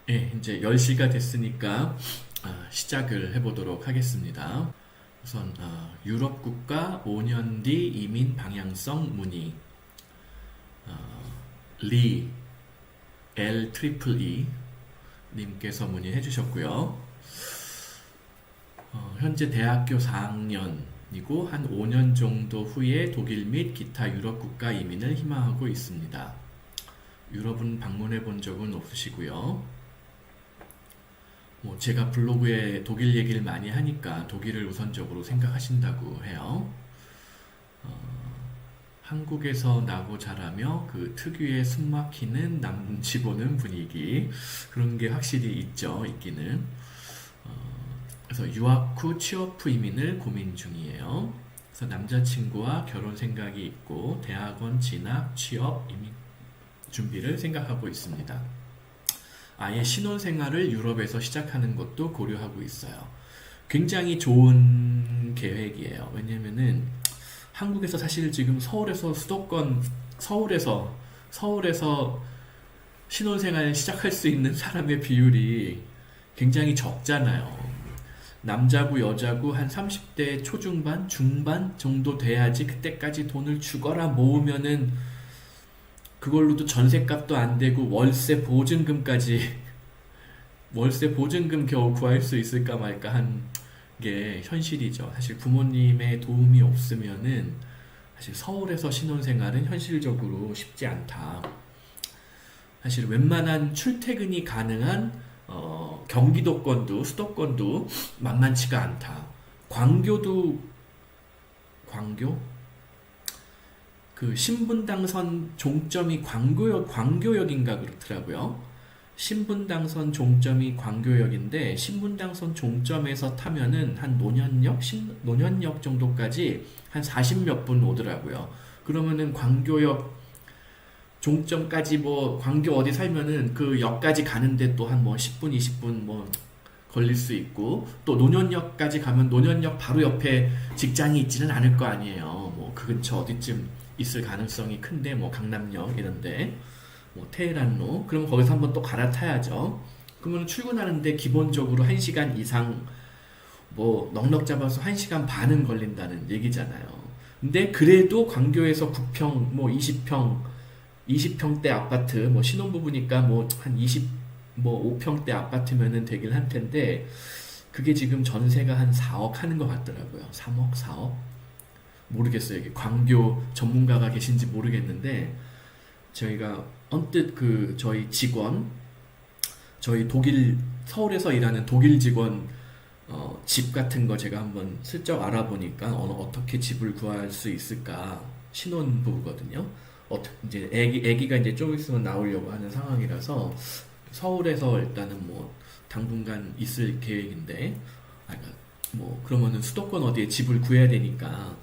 예, 이제 10시가 됐으니까 시작을 해보도록 하겠습니다. 우선 유럽 국가 5년 뒤 이민 방향성 문의. 리 L 트리플 E 님께서 문의해 주셨고요. 현재 대학교 4학년이고 한 5년 정도 후에 독일 및 기타 유럽 국가 이민을 희망하고 있습니다. 유럽은 방문해 본 적은 없으시고요. 제가 블로그에 독일 얘기를 많이 하니까 독일을 우선적으로 생각하신다고 해요. 한국에서 나고 자라며 그 특유의 숨막히는 남눈치 보는 분위기, 그런 게 확실히 있기는. 그래서 유학 후 취업 후 이민을 고민 중이에요. 그래서 남자친구와 결혼 생각이 있고 대학원 진학, 취업, 이민 준비를 생각하고 있습니다. 아예 신혼생활을 유럽에서 시작하는 것도 고려하고 있어요. 굉장히 좋은 계획이에요. 왜냐면은 한국에서 사실 지금 서울에서 서울에서 신혼생활 시작할 수 있는 사람의 비율이 굉장히 적잖아요. 남자고 여자고 한 30대 초중반, 중반 정도 돼야지 그때까지 돈을 주거라 모으면은 그걸로도 전셋값도 안 되고 월세 보증금 겨우 구할 수 있을까 말까 한 게 현실이죠. 사실 부모님의 도움이 없으면은 사실 서울에서 신혼생활은 현실적으로 쉽지 않다. 사실 웬만한 출퇴근이 가능한 경기도권도 수도권도 만만치가 않다. 광교 그 신분당선 종점이 광교역인가 그렇더라고요. 신분당선 종점이 광교역인데 신분당선 종점에서 타면은 한 노년역 정도까지 한 40 몇 분 오더라고요. 그러면은 광교역 종점까지 광교 어디 살면은 그 역까지 가는데 또 한 10분, 20분 걸릴 수 있고, 또 노년역까지 가면 노년역 바로 옆에 직장이 있지는 않을 거 아니에요. 그 근처 어디쯤 있을 가능성이 큰데 강남역 이런데 테헤란로, 그럼 거기서 한번 또 갈아타야죠. 그러면 출근하는데 기본적으로 1시간 이상, 넉넉 잡아서 1시간 반은 걸린다는 얘기잖아요. 근데 그래도 광교에서 9평, 20평대 아파트, 신혼부부니까 한 5평대 아파트면은 되긴 할 텐데, 그게 지금 전세가 한 4억 하는 것 같더라고요. 3억, 4억? 모르겠어요. 이게 광교 전문가가 계신지 모르겠는데, 저희가 언뜻 저희 서울에서 일하는 독일 직원 집 같은 거 제가 한번 슬쩍 알아보니까 어떻게 집을 구할 수 있을까, 신혼부부거든요. 이제 애기가 이제 좀 있으면 나오려고 하는 상황이라서 서울에서 일단은 당분간 있을 계획인데, 그러면은 수도권 어디에 집을 구해야 되니까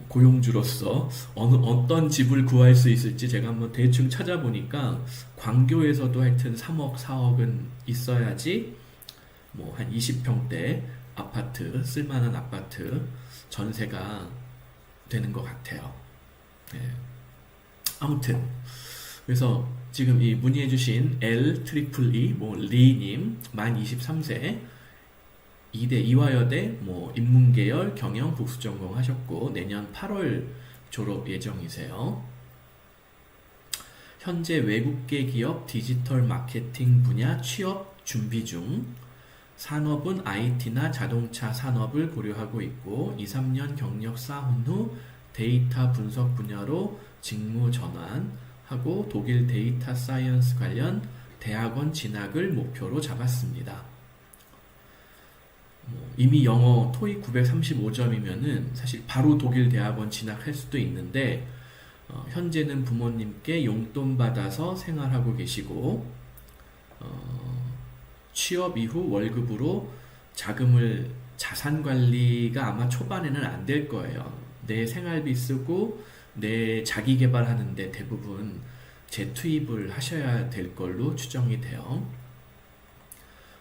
고용주로서 어떤 집을 구할 수 있을지 제가 한번 대충 찾아보니까 광교에서도 하여튼 3억, 4억은 있어야지 한 20평대 아파트, 쓸만한 아파트 전세가 되는 것 같아요. 네. 아무튼 그래서 지금 이 문의해주신 L 트리플 E 리님 만 23세, 이대 이화여대 인문계열 경영 복수 전공하셨고 내년 8월 졸업 예정이세요. 현재 외국계 기업 디지털 마케팅 분야 취업 준비 중. 산업은 IT나 자동차 산업을 고려하고 있고 2, 3년 경력 쌓은 후 데이터 분석 분야로 직무 전환하고 독일 데이터 사이언스 관련 대학원 진학을 목표로 잡았습니다. 이미 영어 토익 935점이면은 사실 바로 독일 대학원 진학할 수도 있는데, 현재는 부모님께 용돈 받아서 생활하고 계시고, 취업 이후 월급으로 자산 관리가 아마 초반에는 안 될 거예요. 내 생활비 쓰고 내 자기 개발하는데 대부분 재투입을 하셔야 될 걸로 추정이 돼요.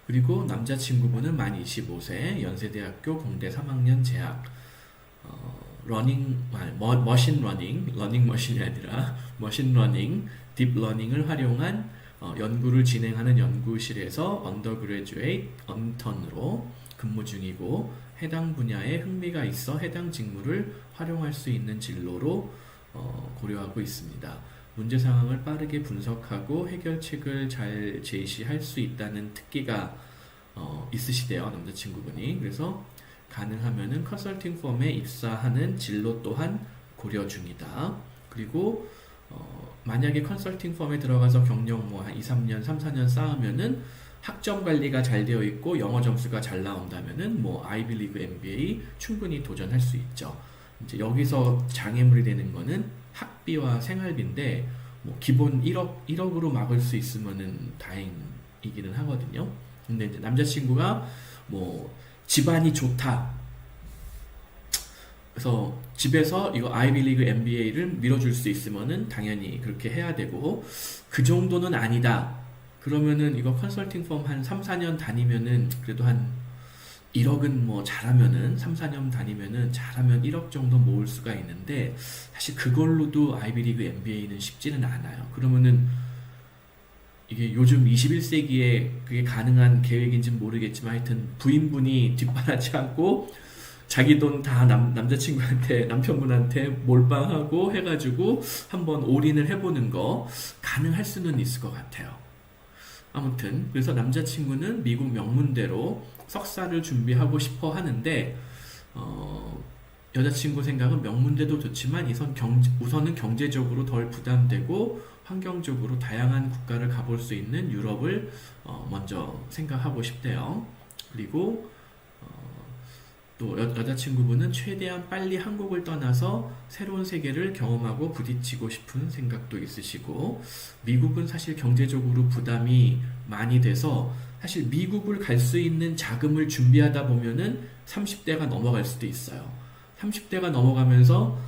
그리고 남자친구분은 만 25세, 연세대학교 공대 3학년 재학, 머신러닝, 러닝머신이 아니라 머신러닝, 딥러닝을 활용한 연구를 진행하는 연구실에서 언더그래주에이트 언턴으로 근무 중이고 해당 분야에 흥미가 있어 해당 직무를 활용할 수 있는 진로로 고려하고 있습니다. 문제 상황을 빠르게 분석하고 해결책을 잘 제시할 수 있다는 특기가 있으시대요, 남자친구분이. 그래서 가능하면은 컨설팅 펌에 입사하는 진로 또한 고려 중이다. 그리고 만약에 컨설팅 펌에 들어가서 경력 뭐 한 2, 3년, 3, 4년 쌓으면은 학점 관리가 잘 되어 있고 영어 점수가 잘 나온다면은 뭐 아이비리그 MBA 충분히 도전할 수 있죠. 이제 여기서 장애물이 되는 거는 학비와 생활비인데 뭐 기본 1억으로 막을 수 있으면은 다행이기는 하거든요. 근데 이제 남자친구가 뭐 집안이 좋다. 그래서 집에서 이거 아이비리그 MBA를 밀어줄 수 있으면은 당연히 그렇게 해야 되고 그 정도는 아니다. 그러면은 이거 컨설팅 펌 한 3, 4년 다니면은 그래도 한 1억은 뭐 잘하면은 3, 4년 다니면은 잘하면 1억 정도 모을 수가 있는데 사실 그걸로도 아이비리그 MBA는 쉽지는 않아요. 그러면은 이게 요즘 21세기에 그게 가능한 계획인지는 모르겠지만 하여튼 부인분이 뒷바라지 않고 자기 돈 다 남자친구한테 남편분한테 몰빵하고 해가지고 한번 올인을 해보는 거 가능할 수는 있을 것 같아요. 아무튼 그래서 남자친구는 미국 명문대로 석사를 준비하고 싶어 하는데 여자친구 생각은 명문대도 좋지만 우선은 경제적으로 덜 부담되고 환경적으로 다양한 국가를 가볼 수 있는 유럽을 먼저 생각하고 싶대요. 그리고 또 여자친구분은 최대한 빨리 한국을 떠나서 새로운 세계를 경험하고 부딪히고 싶은 생각도 있으시고 미국은 사실 경제적으로 부담이 많이 돼서 사실 미국을 갈 수 있는 자금을 준비하다 보면은 30대가 넘어갈 수도 있어요. 30대가 넘어가면서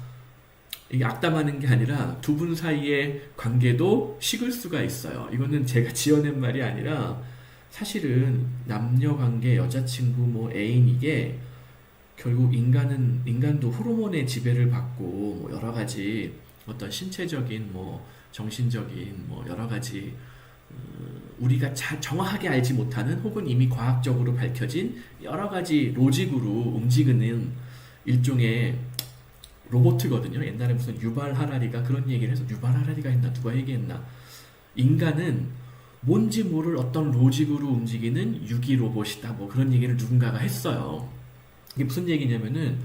이게 악담하는 게 아니라 두 분 사이의 관계도 식을 수가 있어요. 이거는 제가 지어낸 말이 아니라 사실은 남녀 관계, 여자친구, 뭐 애인 이게 결국 인간도 호르몬의 지배를 받고 뭐 여러 가지 어떤 신체적인 뭐 정신적인 뭐 여러 가지 우리가 정확하게 알지 못하는 혹은 이미 과학적으로 밝혀진 여러 가지 로직으로 움직이는 일종의 로봇이거든요. 옛날에 무슨 유발 하라리가 그런 얘기를 해서 유발 하라리가 했나 누가 얘기했나 인간은 뭔지 모를 어떤 로직으로 움직이는 유기 로봇이다 뭐 그런 얘기를 누군가가 했어요. 이게 무슨 얘기냐면은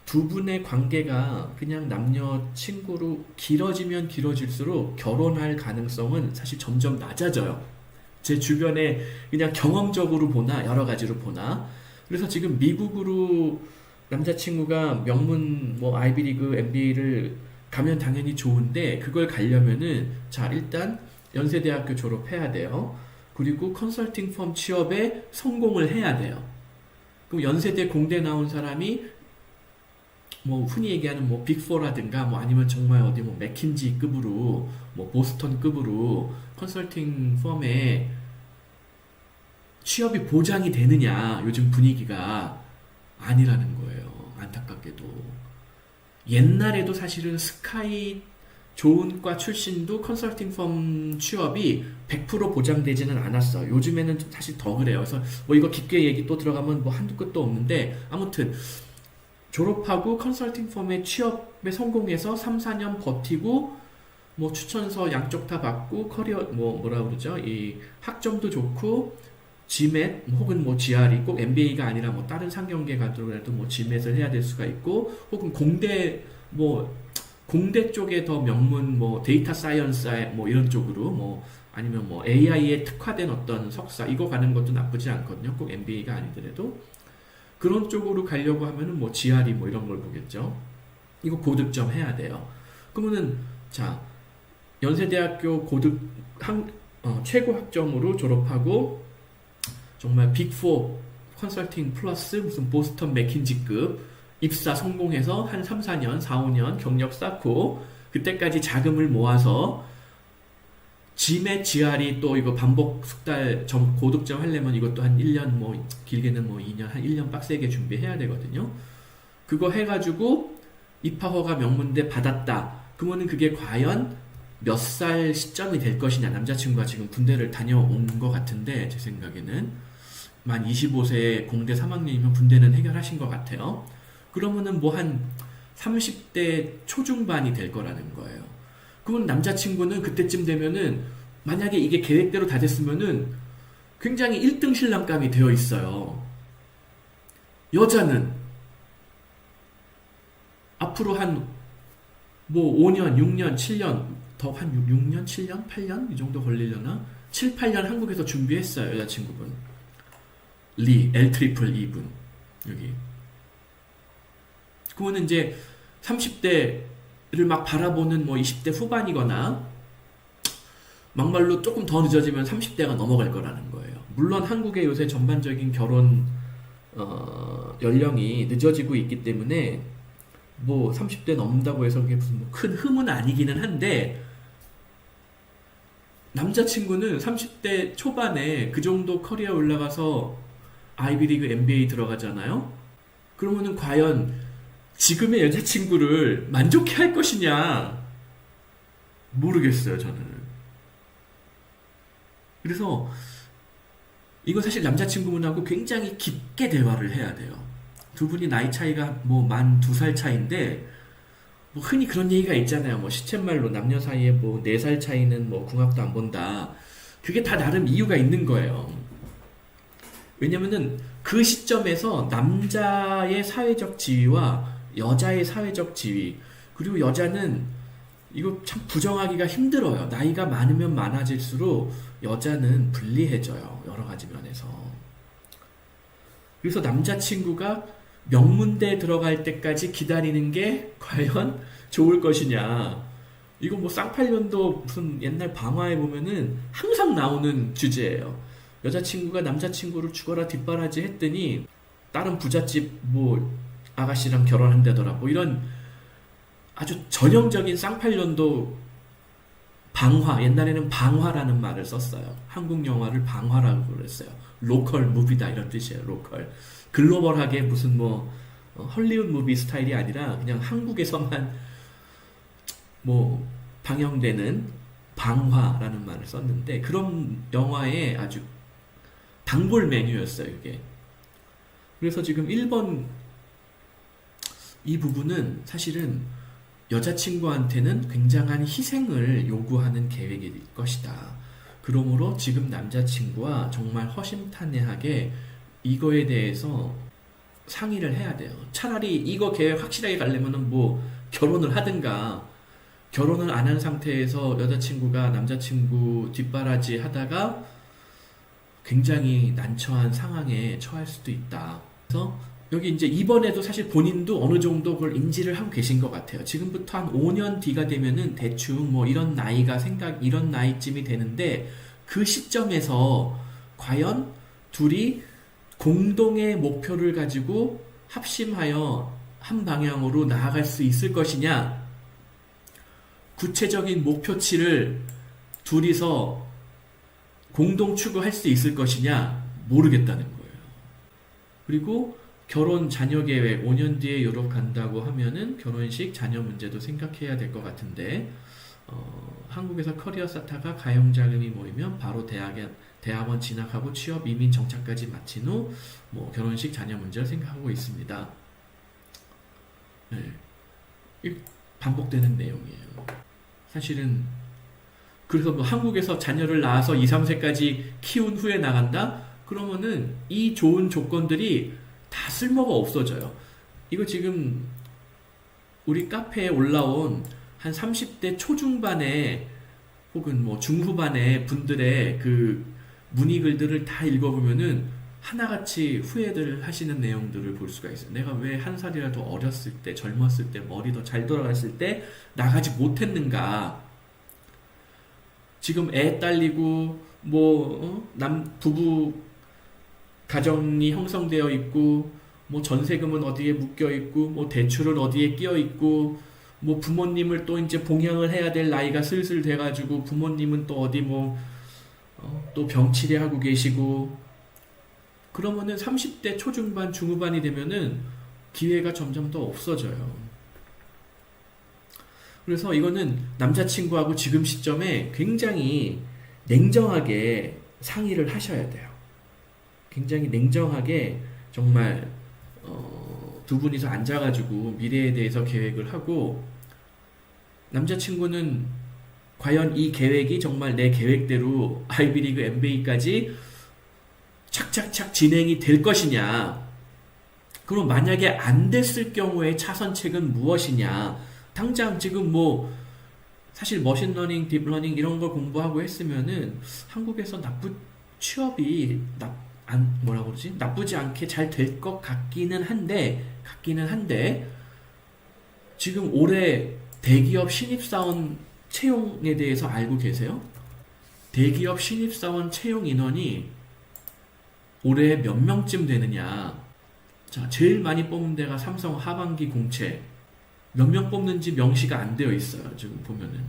두 분의 관계가 그냥 남녀 친구로 길어지면 길어질수록 결혼할 가능성은 사실 점점 낮아져요. 제 주변에 그냥 경험적으로 보나 여러 가지로 보나 그래서 지금 미국으로 남자친구가 명문 뭐 아이비리그 MBA를 가면 당연히 좋은데 그걸 가려면은 자 일단 연세대학교 졸업해야 돼요. 그리고 컨설팅 펌 취업에 성공을 해야 돼요. 그럼 연세대 공대 나온 사람이 뭐 흔히 얘기하는 뭐 빅4라든가 뭐 아니면 정말 어디 뭐 맥킨지급으로 뭐 보스턴급으로 컨설팅 펌에 취업이 보장이 되느냐 요즘 분위기가 아니라는 거예요. 안타깝게도 옛날에도 사실은 스카이 좋은 과 출신도 컨설팅 펌 취업이 100% 보장되지는 않았어. 요즘에는 사실 더 그래요. 그래서 뭐 이거 깊게 얘기 또 들어가면 뭐 한두 끝도 없는데 아무튼 졸업하고 컨설팅 펌의 취업에 성공해서 3, 4년 버티고 뭐 추천서 양쪽 다 받고 커리어 뭐라 그러죠? 이 학점도 좋고 GMAT 혹은 뭐 GRE 꼭 MBA가 아니라 뭐 다른 상경계 가더라도 뭐 GMAT을 해야 될 수가 있고 혹은 공대 쪽에 더 명문 뭐 데이터 사이언스 뭐 이런 쪽으로 뭐 아니면 뭐 AI에 특화된 어떤 석사 이거 가는 것도 나쁘지 않거든요. 꼭 MBA가 아니더라도 그런 쪽으로 가려고 하면은 뭐 GRE 뭐 이런 걸 보겠죠. 이거 고득점 해야 돼요. 그러면은 자 연세대학교 최고 학점으로 졸업하고 정말 빅4 컨설팅 플러스 무슨 보스턴 맥킨지급 입사 성공해서 한 3, 4년, 4, 5년 경력 쌓고 그때까지 자금을 모아서 GMAT, GRE 또 이거 반복 숙달 고득점 하려면 이것도 한 1년 뭐 길게는 뭐 2년 한 1년 빡세게 준비해야 되거든요. 그거 해가지고 입학허가 명문대 받았다. 그러면은 그게 과연 몇 살 시점이 될 것이냐. 남자친구가 지금 군대를 다녀온 것 같은데, 제 생각에는. 만 25세 공대 3학년이면 군대는 해결하신 것 같아요. 그러면은 뭐 한 30대 초중반이 될 거라는 거예요. 그러면 남자친구는 그때쯤 되면은, 만약에 이게 계획대로 다 됐으면은 굉장히 1등 신랑감이 되어 있어요. 여자는 앞으로 한 뭐 5년, 6년, 7년, 더 한 6년, 7년, 8년 이 정도 걸리려나? 7, 8년 한국에서 준비했어요, 여자친구분. L 트리플 E분. 여기. 그거는 이제 30대를 막 바라보는 뭐 20대 후반이거나 막말로 조금 더 늦어지면 30대가 넘어갈 거라는 거예요. 물론 한국의 요새 전반적인 결혼 연령이 늦어지고 있기 때문에 뭐 30대 넘는다고 해서 그게 무슨 뭐큰 흠은 아니기는 한데, 남자친구는 30대 초반에 그 정도 커리어 올라가서 아이비리그 MBA 들어가잖아요. 그러면은 과연 지금의 여자친구를 만족해 할 것이냐, 모르겠어요, 저는. 그래서 이거 사실 남자친구분하고 굉장히 깊게 대화를 해야 돼요. 두 분이 나이 차이가 뭐 만 2살 차이인데, 뭐 흔히 그런 얘기가 있잖아요. 뭐 시쳇말로 남녀 사이에 뭐 4살 차이는 뭐 궁합도 안 본다. 그게 다 나름 이유가 있는 거예요. 왜냐면은 그 시점에서 남자의 사회적 지위와 여자의 사회적 지위, 그리고 여자는 이거 참 부정하기가 힘들어요. 나이가 많으면 많아질수록 여자는 불리해져요. 여러 가지 면에서. 그래서 남자친구가 명문대에 들어갈 때까지 기다리는 게 과연 좋을 것이냐. 이거 뭐 쌍팔년도 무슨 옛날 방화에 보면은 항상 나오는 주제예요. 여자친구가 남자친구를 죽어라 뒷바라지 했더니 다른 부잣집 뭐 아가씨랑 결혼한다더라. 뭐 이런 아주 전형적인 쌍팔년도 방화, 옛날에는 방화라는 말을 썼어요. 한국 영화를 방화라고 그랬어요. 로컬 무비다 이런 뜻이에요. 로컬. 글로벌하게 무슨 뭐 헐리우드 무비 스타일이 아니라 그냥 한국에서만 뭐 방영되는 방화라는 말을 썼는데, 그런 영화의 아주 단골 메뉴였어요, 이게. 그래서 지금 1번 이 부분은 사실은 여자친구한테는 굉장한 희생을 요구하는 계획일 것이다. 그러므로 지금 남자친구와 정말 허심탄회하게 이거에 대해서 상의를 해야 돼요. 차라리 이거 계획 확실하게 가려면은 뭐 결혼을 하든가, 결혼을 안 한 상태에서 여자친구가 남자친구 뒷바라지 하다가 굉장히 난처한 상황에 처할 수도 있다. 그래서 여기 이제 이번에도 사실 본인도 어느 정도 그걸 인지를 하고 계신 것 같아요. 지금부터 한 5년 뒤가 되면은 대충 뭐 이런 나이가 이런 나이쯤이 되는데, 그 시점에서 과연 둘이 공동의 목표를 가지고 합심하여 한 방향으로 나아갈 수 있을 것이냐, 구체적인 목표치를 둘이서 공동 추구할 수 있을 것이냐, 모르겠다는 거예요. 그리고 결혼 자녀 계획 5년 뒤에 유럽 간다고 하면은 결혼식 자녀 문제도 생각해야 될 것 같은데, 한국에서 커리어 쌓다가 가용자금이 모이면 바로 대학원 진학하고 취업, 이민, 정착까지 마친 후 뭐 결혼식 자녀 문제를 생각하고 있습니다. 네. 반복되는 내용이에요. 사실은 그래서 뭐 한국에서 자녀를 낳아서 2, 3세까지 키운 후에 나간다? 그러면은 이 좋은 조건들이 다 쓸모가 없어져요. 이거 지금 우리 카페에 올라온 한 30대 초중반의 혹은 뭐 중후반의 분들의 그 문의글들을 다 읽어보면은 하나같이 후회들 하시는 내용들을 볼 수가 있어요. 내가 왜 한 살이라도 어렸을 때, 젊었을 때, 머리 더 잘 돌아갔을 때 나가지 못했는가. 지금 애 딸리고 뭐 부부 가정이 형성되어 있고, 뭐 전세금은 어디에 묶여 있고, 뭐 대출은 어디에 끼어 있고, 뭐 부모님을 또 이제 봉양을 해야 될 나이가 슬슬 돼가지고 부모님은 또 어디 뭐 또 병치레하고 계시고, 그러면은 30대 초중반 중후반이 되면은 기회가 점점 더 없어져요. 그래서 이거는 남자친구하고 지금 시점에 굉장히 냉정하게 상의를 하셔야 돼요. 굉장히 냉정하게 정말 두 분이서 앉아가지고 미래에 대해서 계획을 하고, 남자친구는 과연 이 계획이 정말 내 계획대로 아이비리그 MBA까지 착착착 진행이 될 것이냐, 그럼 만약에 안 됐을 경우에 차선책은 무엇이냐. 당장 지금 뭐 사실 머신러닝, 딥러닝 이런 걸 공부하고 했으면은 한국에서 취업이 뭐라고 그러지? 나쁘지 않게 잘 될 것 같기는 한데 지금 올해 대기업 신입사원 채용에 대해서 알고 계세요? 대기업 신입사원 채용 인원이 올해 몇 명쯤 되느냐? 자, 제일 많이 뽑는 데가 삼성 하반기 공채. 몇 명 뽑는지 명시가 안 되어 있어요. 지금 보면은.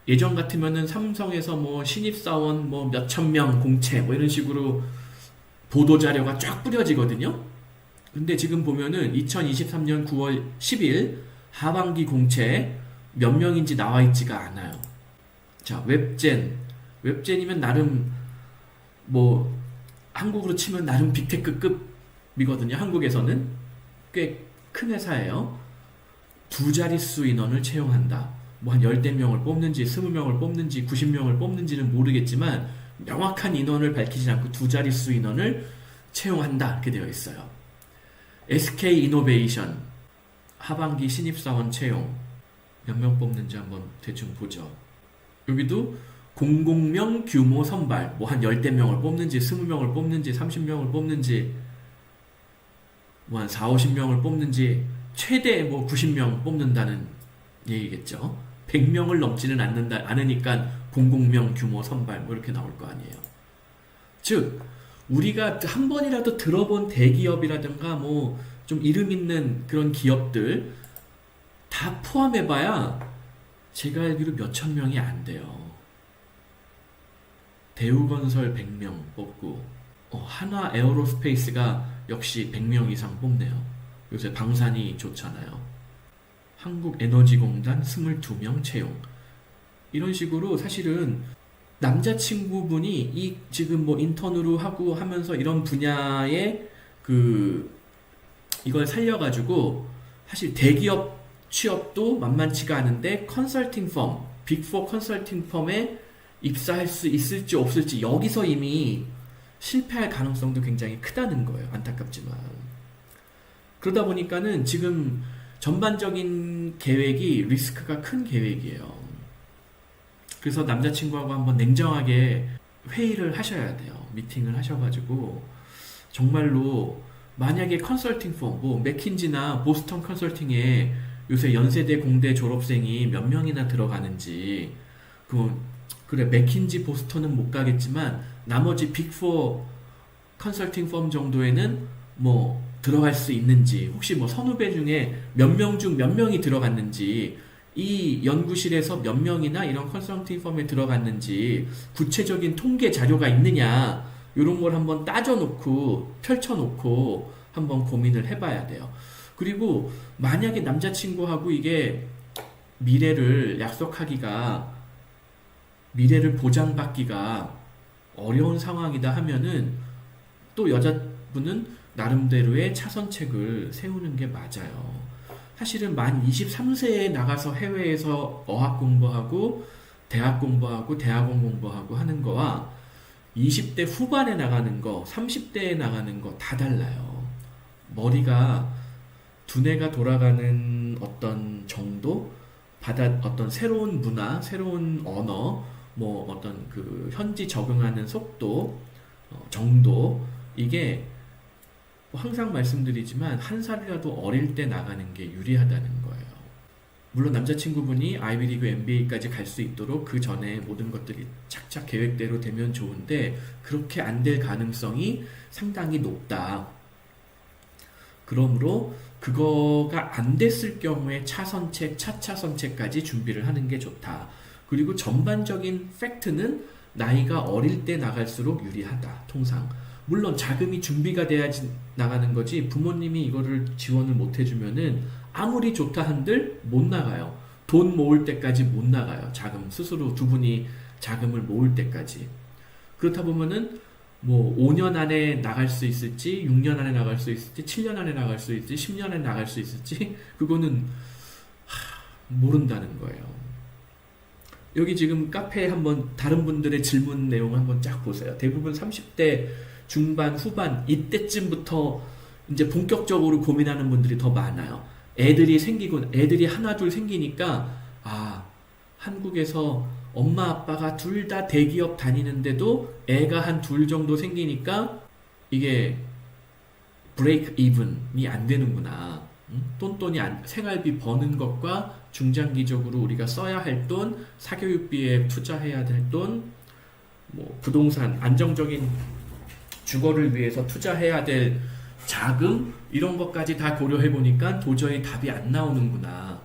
예전 같으면은 삼성에서 뭐 신입사원 뭐 몇천 명 공채 뭐 이런 식으로 보도자료가 쫙 뿌려지거든요. 근데 지금 보면은 2023년 9월 10일 하반기 공채 몇 명인지 나와 있지가 않아요. 자, 웹젠이면 나름 뭐 한국으로 치면 나름 빅테크급이거든요. 한국에서는 꽤 큰 회사예요. 두 자릿수 인원을 채용한다. 뭐 한 10명을 뽑는지 20명을 뽑는지 90명을 뽑는지는 모르겠지만 명확한 인원을 밝히지 않고 두 자릿수 인원을 채용한다 이렇게 되어 있어요. SK이노베이션 하반기 신입사원 채용 몇 명 뽑는지 한번 대충 보죠. 여기도 공공명 규모 선발 뭐 한 10명을 뽑는지 20명을 뽑는지 30명을 뽑는지 뭐 한 4, 50명을 뽑는지 최대 뭐 90명 뽑는다는 얘기겠죠. 100명을 넘지는 않으니까 공공명 규모 선발 뭐 이렇게 나올 거 아니에요. 즉 우리가 한 번이라도 들어본 대기업이라든가 뭐 좀 이름 있는 그런 기업들 다 포함해봐야 제가 알기로 몇천 명이 안 돼요. 대우건설 100명 뽑고 한화 에어로스페이스가 역시 100명 이상 뽑네요. 요새 방산이 좋잖아요. 한국에너지공단 22명 채용. 이런 식으로 사실은 남자친구분이 이 지금 뭐 인턴으로 하고 하면서 이런 분야에 이걸 살려가지고 사실 대기업 취업도 만만치가 않은데 컨설팅 펌, 빅4 컨설팅 펌에 입사할 수 있을지 없을지 여기서 이미 실패할 가능성도 굉장히 크다는 거예요. 안타깝지만. 그러다 보니까는 지금 전반적인 계획이 리스크가 큰 계획이에요. 그래서 남자친구하고 한번 냉정하게 회의를 하셔야 돼요. 미팅을 하셔가지고 정말로 만약에 컨설팅 펌, 뭐 맥킨지나 보스턴 컨설팅에 요새 연세대 공대 졸업생이 몇 명이나 들어가는지, 그래 맥킨지 보스턴은 못 가겠지만 나머지 빅4 컨설팅 펌 정도에는 뭐 들어갈 수 있는지, 혹시 뭐 선후배 중에 몇 명 중 몇 명이 들어갔는지, 이 연구실에서 몇 명이나 이런 컨설팅 펌에 들어갔는지 구체적인 통계 자료가 있느냐, 이런 걸 한번 따져놓고 펼쳐놓고 한번 고민을 해봐야 돼요. 그리고 만약에 남자친구하고 이게 미래를 보장받기가 어려운 상황이다 하면은 또 여자분은 나름대로의 차선책을 세우는 게 맞아요. 사실은 만 23세에 나가서 해외에서 어학 공부하고 대학 공부하고 대학원 공부하고 하는 거와 20대 후반에 나가는 거, 30대에 나가는 거 다 달라요. 머리가 두뇌가 돌아가는 어떤 정도, 어떤 새로운 문화, 새로운 언어, 뭐 어떤 현지 적응하는 속도, 정도, 이게 항상 말씀드리지만 한 살이라도 어릴 때 나가는 게 유리하다는 거예요. 물론 남자친구분이 아이비리그 MBA까지 갈 수 있도록 그 전에 모든 것들이 착착 계획대로 되면 좋은데 그렇게 안 될 가능성이 상당히 높다. 그러므로 그거가 안 됐을 경우에 차선책, 차차선책까지 준비를 하는 게 좋다. 그리고 전반적인 팩트는 나이가 어릴 때 나갈수록 유리하다. 통상. 물론 자금이 준비가 돼야지 나가는 거지, 부모님이 이거를 지원을 못 해주면은 아무리 좋다 한들 못 나가요. 돈 모을 때까지 못 나가요. 자금 스스로 두 분이 자금을 모을 때까지. 그렇다 보면은 뭐 5년 안에 나갈 수 있을지, 6년 안에 나갈 수 있을지, 7년 안에 나갈 수 있을지, 10년 안에 나갈 수 있을지 그거는 모른다는 거예요. 여기 지금 카페에 한번 다른 분들의 질문 내용 한번 쫙 보세요. 대부분 30대 중반, 후반 이때쯤부터 이제 본격적으로 고민하는 분들이 더 많아요. 애들이 하나 둘 생기니까 한국에서 엄마 아빠가 둘 다 대기업 다니는데도 애가 한 둘 정도 생기니까 이게 브레이크 이븐이 안 되는구나. 똔똔이 생활비 버는 것과 중장기적으로 우리가 써야 할 돈, 사교육비에 투자해야 될 돈, 뭐 부동산 안정적인 주거를 위해서 투자해야 될 자금 이런 것까지 다 고려해 보니까 도저히 답이 안 나오는구나.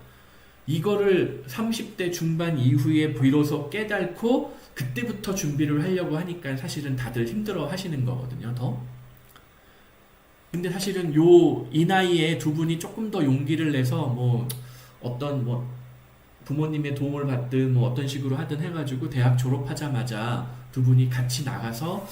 이거를 30대 중반 이후에 비로소 깨닫고 그때부터 준비를 하려고 하니까 사실은 다들 힘들어 하시는 거거든요, 더. 근데 사실은 이 나이에 두 분이 조금 더 용기를 내서 어떤 부모님의 도움을 받든 어떤 식으로 하든 해가지고 대학 졸업하자마자 두 분이 같이 나가서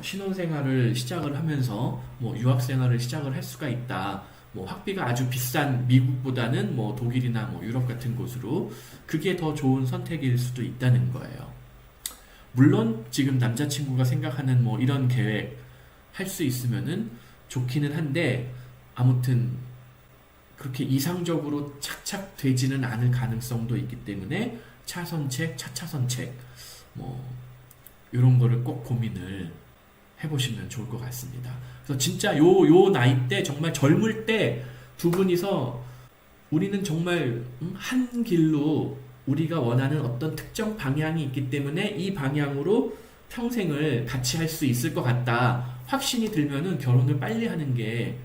신혼생활을 시작을 하면서 유학생활을 시작을 할 수가 있다. 학비가 아주 비싼 미국보다는 독일이나 유럽 같은 곳으로 그게 더 좋은 선택일 수도 있다는 거예요. 물론 지금 남자친구가 생각하는 이런 계획 할 수 있으면은 좋기는 한데 아무튼 그렇게 이상적으로 착착 되지는 않을 가능성도 있기 때문에 차선책, 차차선책 이런 거를 꼭 고민을 해보시면 좋을 것 같습니다. 그래서 진짜 요 나이 때 정말 젊을 때 두 분이서 우리는 정말 한 길로 우리가 원하는 어떤 특정 방향이 있기 때문에 이 방향으로 평생을 같이 할 수 있을 것 같다. 확신이 들면은 결혼을 빨리 하는 게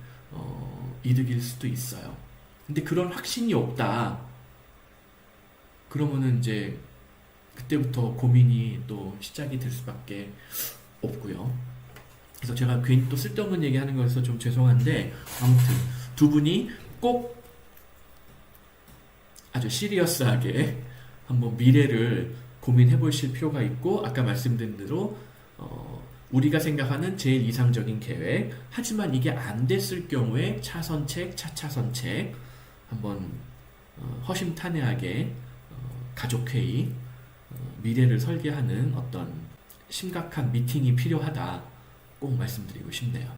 이득일 수도 있어요. 근데 그런 확신이 없다. 그러면은 이제 그때부터 고민이 또 시작이 될 수밖에 없고요. 그래서 제가 괜히 또 쓸데없는 얘기하는 거라서 좀 죄송한데 아무튼 두 분이 꼭 아주 시리어스하게 한번 미래를 고민해 보실 필요가 있고 아까 말씀드린 대로 우리가 생각하는 제일 이상적인 계획 하지만 이게 안 됐을 경우에 차선책, 차차선책 한번 허심탄회하게 가족회의 미래를 설계하는 어떤 심각한 미팅이 필요하다 꼭 말씀드리고 싶네요.